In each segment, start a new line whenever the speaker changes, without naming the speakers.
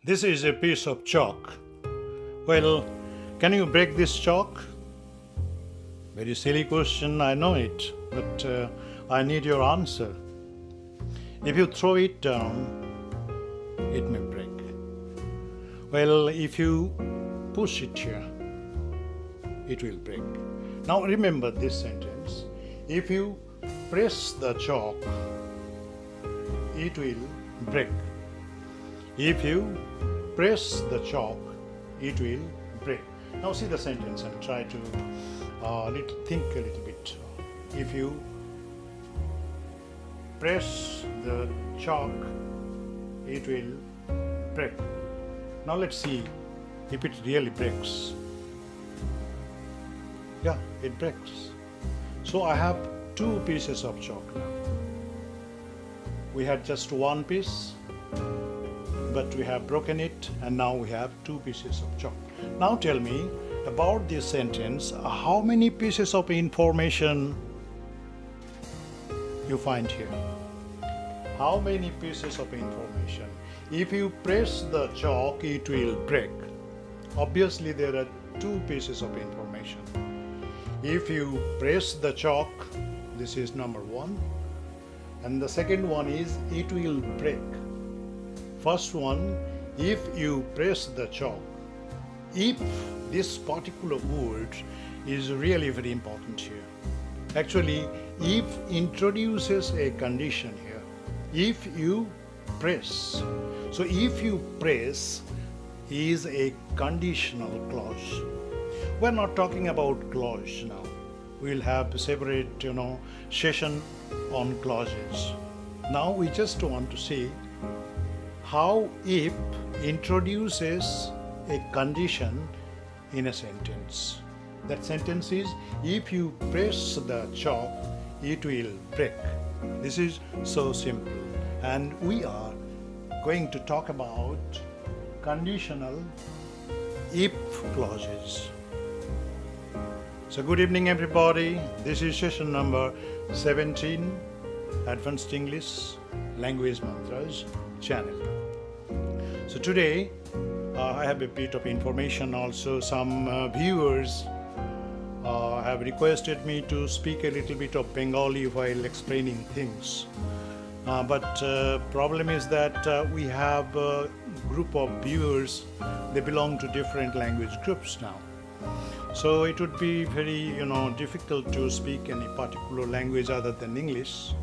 This is a piece of chalk. Well, can you break this chalk? Very silly question, I know it, but I need your answer. If you throw it down, it may break. Well, if you push it here, it will break. Now remember this sentence. If you press the chalk, it will break. If you press the chalk, it will break. Now see the sentence and try to think a little bit. If you press the chalk, it will break. Now let's see if it really breaks. Yeah, it breaks. So I have two pieces of chalk now. We had just one piece, but we have broken it, and now we have two pieces of chalk. Now tell me about this sentence, how many pieces of information you find here? How many pieces of information? If you press the chalk, it will break. Obviously, there are two pieces of information. If you press the chalk, this is number one, and the second one is it will break. First one, if you press the chalk, if this particular word is really very important here. Actually, if introduces a condition here. If you press. So if you press is a conditional clause. We're not talking about clause now. We'll have a separate, session on clauses. Now we just want to see how if introduces a condition in a sentence. That sentence is, if you press the chalk, it will break. This is so simple. And we are going to talk about conditional if clauses. So good evening everybody. This is session number 17, Advanced English Language Mantras channel. So today I have a bit of information also. Some viewers have requested me to speak a little bit of Bengali while explaining things. But problem is that we have a group of viewers, they belong to different language groups now. So it would be very, difficult to speak any particular language other than English.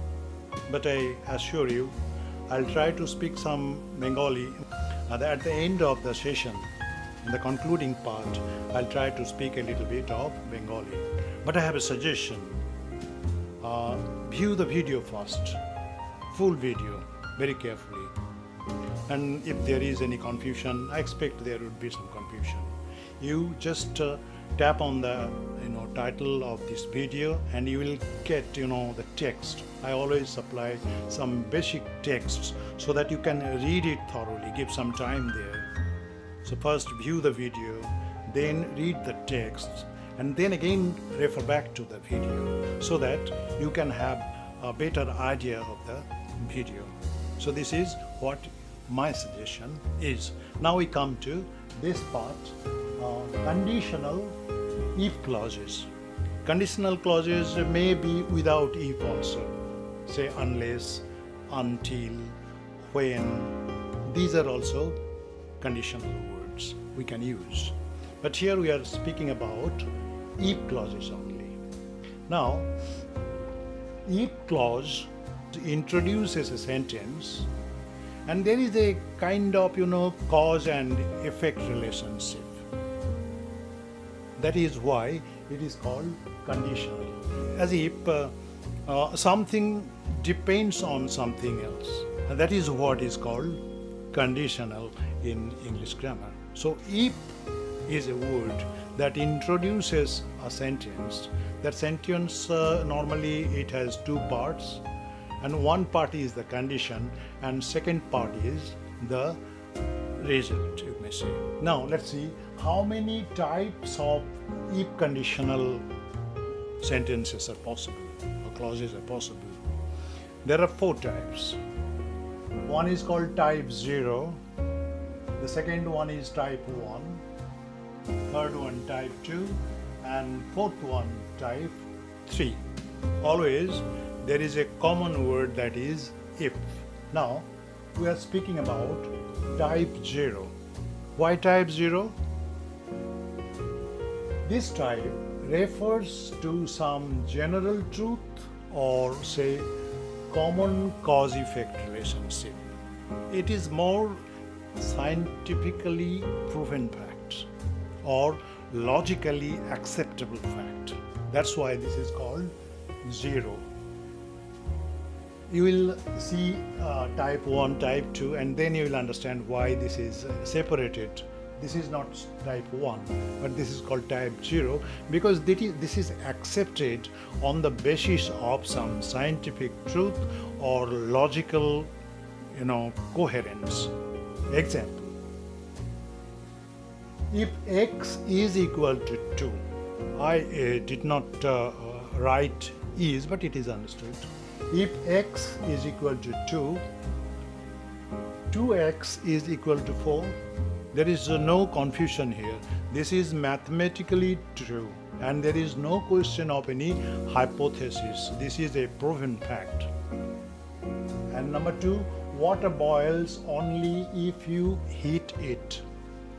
But I assure you, I'll try to speak some Bengali. At the end of the session, in the concluding part, I'll try to speak a little bit of Bengali. But I have a suggestion. View the video first, full video, very carefully. And if there is any confusion, I expect there would be some confusion. You just tap on the title of this video and you will get the text. I always supply some basic texts so that you can read it thoroughly, give some time there. So first view the video, then read the text, and then again refer back to the video so that you can have a better idea of the video. So this is what my suggestion is. Now we come to this part, conditional if clauses. Conditional clauses may be without if also. Say unless, until, when. These are also conditional words we can use. But here we are speaking about if clauses only. Now, if clause introduces a sentence and there is a kind of cause and effect relationship. That is why it is called conditional. As if something depends on something else. And that is what is called conditional in English grammar. So if is a word that introduces a sentence. That sentence normally it has two parts, and one part is the condition and second part is the result, you may say. Now let's see how many types of if conditional sentences are possible or clauses are possible. There are four types. One is called type 0, The second one is type 1, third one type 2, and fourth one type 3. Always there is a common word, that is if. Now we are speaking about type 0. Why type 0? This type refers to some general truth or say common cause-effect relationship. It is more scientifically proven fact or logically acceptable fact. That's why this is called 0. You will see type 1, type 2, and then you will understand why this is separated. This is not type 1, but this is called type 0 because this is accepted on the basis of some scientific truth or logical, coherence. Example: if x is equal to 2, I did not write is, but it is understood. If x is equal to 2, 2x is equal to 4. There is no confusion here. This is mathematically true, and there is no question of any hypothesis. This is a proven fact. And number 2, water boils only if you heat it.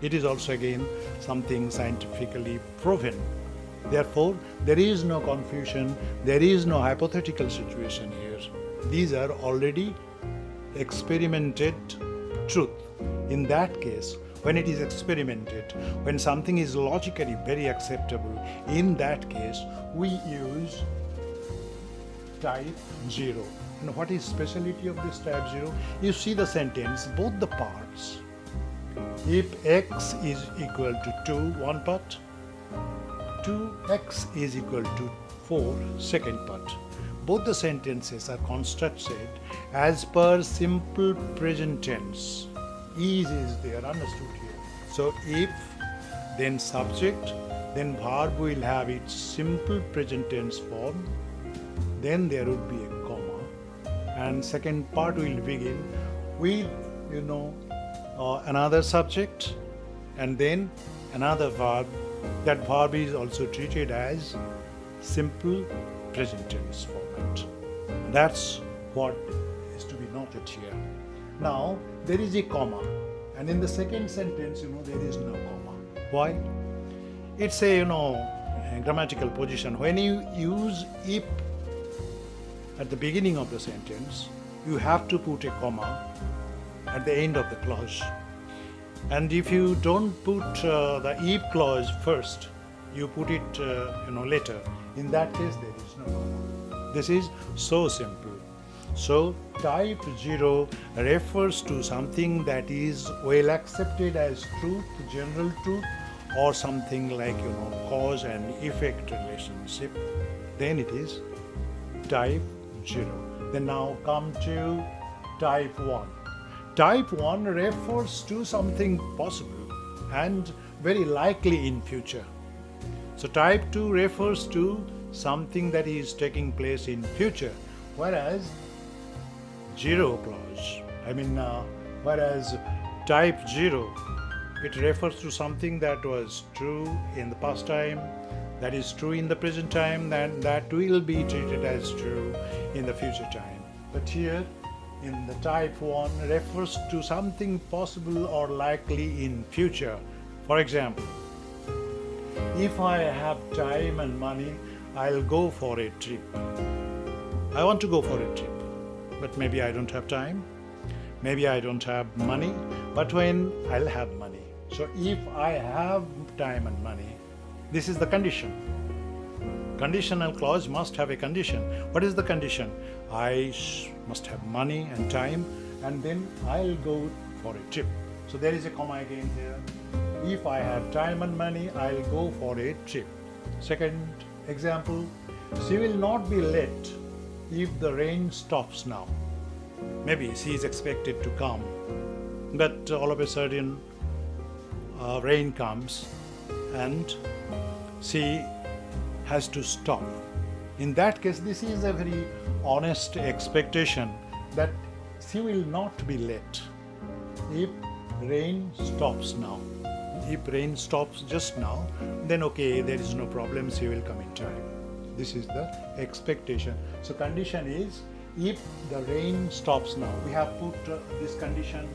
It is also again something scientifically proven. Therefore, there is no confusion, there is no hypothetical situation here. These are already experimented truth. In that case, when it is experimented, when something is logically very acceptable, in that case, we use type 0. And what is speciality of this type 0? You see the sentence, both the parts. If x is equal to 2, one part, 2x is equal to 4, second part. Both the sentences are constructed as per simple present tense. Is there, understood here. So if, then subject, then verb will have its simple present tense form, then there would be a comma, and second part will begin with another subject and then another verb. That verb is also treated as simple present tense format. That's what is to be noted here. Now there is a comma, and in the second sentence there is no comma. Why? It's a grammatical position. When you use if at the beginning of the sentence, you have to put a comma at the end of the clause. And if you don't put the if clause first, you put it later, in that case there is no comma. This is so simple. So type 0 refers to something that is well accepted as truth, general truth, or something like cause and effect relationship. Then it is type 0. Then now come to type 1. Type 1 refers to something possible and very likely in future. So type 2 refers to something that is taking place in future, whereas whereas type 0, it refers to something that was true in the past time, that is true in the present time, and that will be treated as true in the future time. But here, in the type 1 refers to something possible or likely in future. For example, if I have time and money, I'll go for a trip. I want to go for a trip, but maybe I don't have time, maybe I don't have money, but when I'll have money. So if I have time and money, this is the condition. Conditional clause must have a condition. What is the condition? I must have money and time, and then I'll go for a trip. So there is a comma again here. If I have time and money, I'll go for a trip. Second example, she will not be late if the rain stops now. Maybe she is expected to come, but all of a sudden rain comes and she has to stop. In that case, this is a very honest expectation that she will not be late if rain stops now. If rain stops just now, then okay, there is no problems, he will come in time. This is the expectation. So condition is if the rain stops now. We have put this condition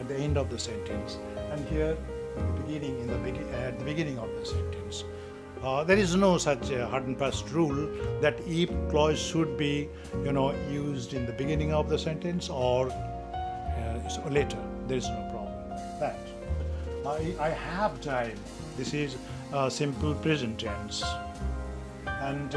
at the end of the sentence, and here at the beginning of the sentence. There is no such hard and fast rule that if clause should be used in the beginning of the sentence or later. There is no problem with that. I have time. This is simple present tense, and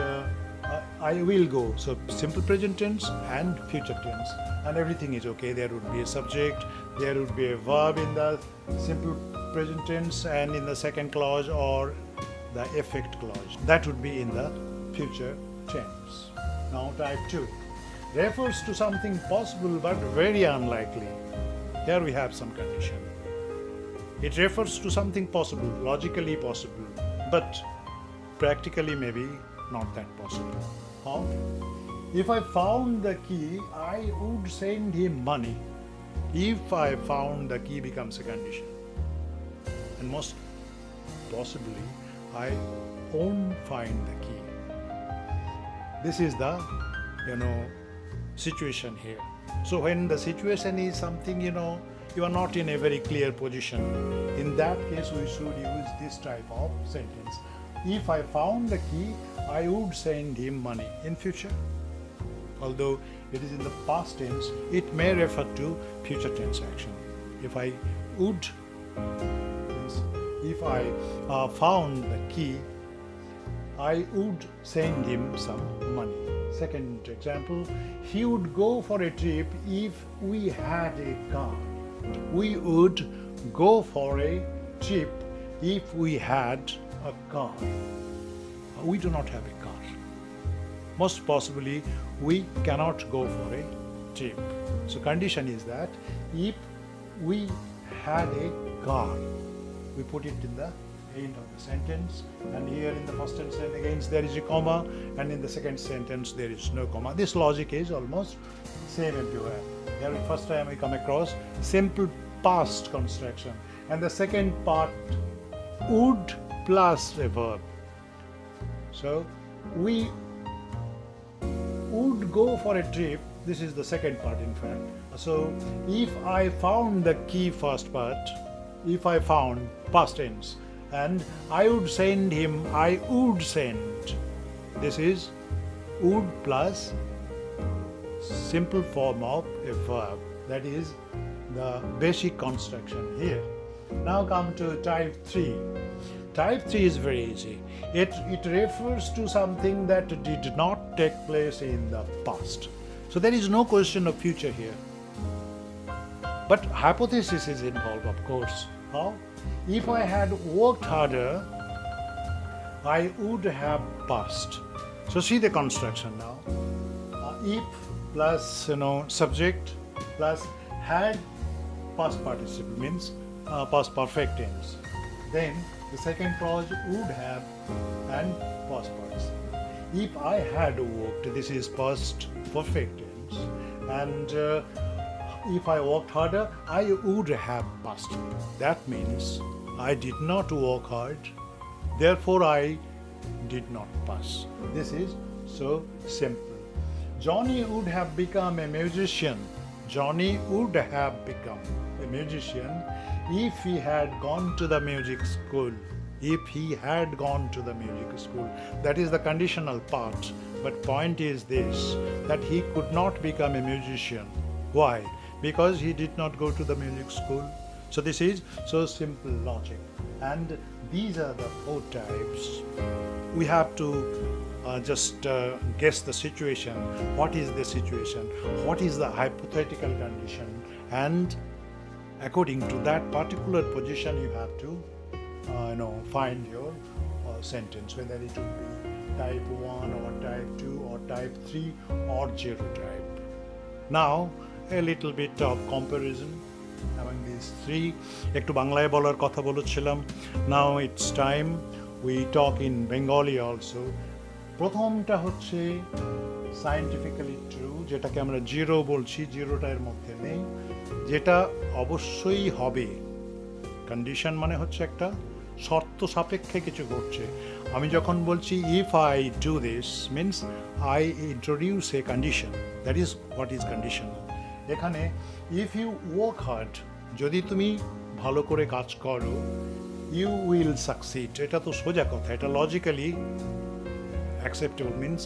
I will go. So simple present tense and future tense, and everything is okay. There would be a subject, there would be a verb in the simple present tense and in the second clause, or the effect clause. That would be in the future tense. Now type 2 refers to something possible but very unlikely. Here we have some condition. It refers to something possible, logically possible, but practically maybe not that possible. How? If I found the key, I would send him money. If I found the key becomes a condition. And most possibly, I won't find the key. This is the, situation here. So when the situation is something, you are not in a very clear position, in that case we should use this type of sentence. If I found the key, I would send him money. In future, although it is in the past tense, it may refer to future tense action. If I found the key, I would send him some money. Second example, he would go for a trip if we had a car. We would go for a trip if we had a car. We do not have a car. Most possibly, we cannot go for a trip. So condition is that if we had a car, we put it in the end of the sentence, and here in the first sentence again there is a comma, and in the second sentence there is no comma. This logic is almost same everywhere. Here first time we come across simple past construction, and the second part would plus a verb. So we would go for a trip. This is the second part in fact. So if I found the key, first part, if I found past tense, and I would send him, I would send. This is would plus simple form of a verb. That is the basic construction here. Now come to type 3. Type 3 is very easy. It refers to something that did not take place in the past. So there is no question of future here. But hypothesis is involved, of course. How? If I had worked harder, I would have passed. So see the construction now. If plus subject plus had past participle means past perfect tense. Then the second clause would have and past participle. If I had worked, this is past perfect tense, and if I worked harder, I would have passed. That means I did not work hard, therefore I did not pass. This is so simple. Johnny would have become a musician. Johnny would have become a musician if he had gone to the music school. If he had gone to the music school. That is the conditional part. But point is this, that he could not become a musician. Why? Because he did not go to the music school. So this is so simple logic. And these are the 4 types. We have to just guess the situation. What is the situation? What is the hypothetical condition? And according to that particular position, you have to find your sentence, whether it would be type 1 or type 2 or type 3 or 0 type. Now a little bit of comparison among these 3. একটু বাংলায় বলার কথা বলেছিলাম. Now it's time we talk in Bengali also. প্রথমটা হচ্ছে scientifically true, যেটাকে আমরা zero বলছি, জিরোটা এর মধ্যে নেই, যেটা অবশ্যই হবে। কন্ডিশন মানে হচ্ছে একটা শর্ত সাপেক্ষে কিছু ঘটছে। আমি যখন বলছি if I do this means I introduce A condition, that is what is conditional. এখানে ইফ ইউ ওয়ার্ক হার্ড, যদি তুমি ভালো করে কাজ করো, ইউ উইল সাকসিড। এটা তো সোজা কথা, এটা লজিক্যালি অ্যাকসেপ্টেবল, মিনস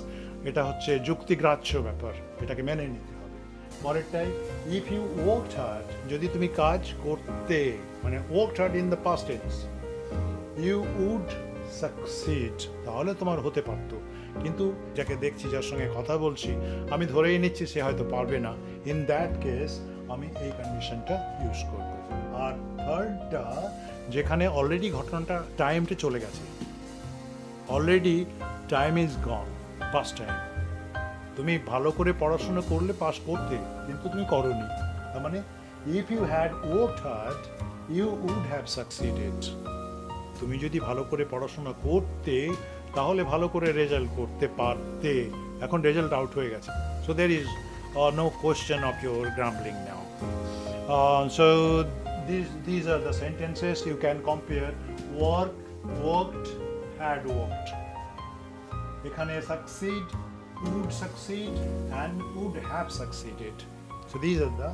এটা হচ্ছে যুক্তিগ্রাহ্য ব্যাপার, এটাকে মেনে নিতে হবে। পরেরটাই ইফ ইউ ওয়ার্কড হার্ড, যদি তুমি কাজ করতে, মানে worked hard in the past tense, you would succeed, তাহলে তোমার হতে পারতো। কিন্তু যাকে দেখছি, যার সঙ্গে কথা বলছি, আমি ধরেই নিচ্ছি সে হয়তো পারবে না। ইন দ্যাট কেস আমি এই কন্ডিশনটা ইউজ করব। আর থার্ডটা, যেখানে অলরেডি ঘটনাটা টাইমটা চলে গেছে, already time is gone, past time. তুমি ভালো করে পড়াশোনা করলে পাস করতে, কিন্তু তুমি করোনি। তার মানে if you had worked hard you would have succeeded. তুমি যদি ভালো করে পড়াশোনা করতে, তাহলে ভালো করে রেজাল্ট করতে পারতে। এখন রেজাল্ট আউট হয়ে গেছে, so there is no question of your grumbling now. So these are the sentences you can compare: work, worked, had worked. এখানে succeed, would succeed and would have succeeded. So these are the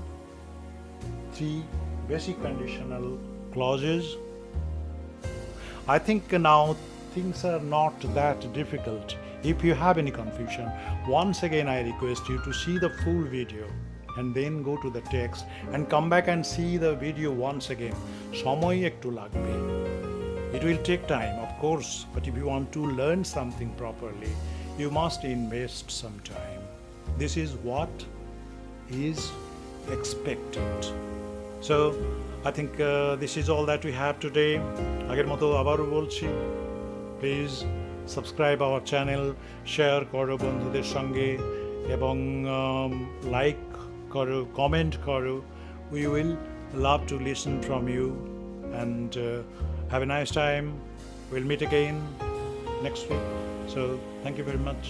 three basic conditional clauses. I think now things are not that difficult. If you have any confusion, once again I request you to see the full video and then go to the text and come back and see the video once again. সময় একটু লাগবে. It will take time, of course, but if you want to learn something properly, you must invest some time. This is what is expected. So I think this is all that we have today. আগের মতো আবারও বলছি, please subscribe our channel, share করো বন্ধুদের সঙ্গে এবং like করো, comment করো। We will love to listen from you and have a nice time. We'll meet again next week. So thank you very much.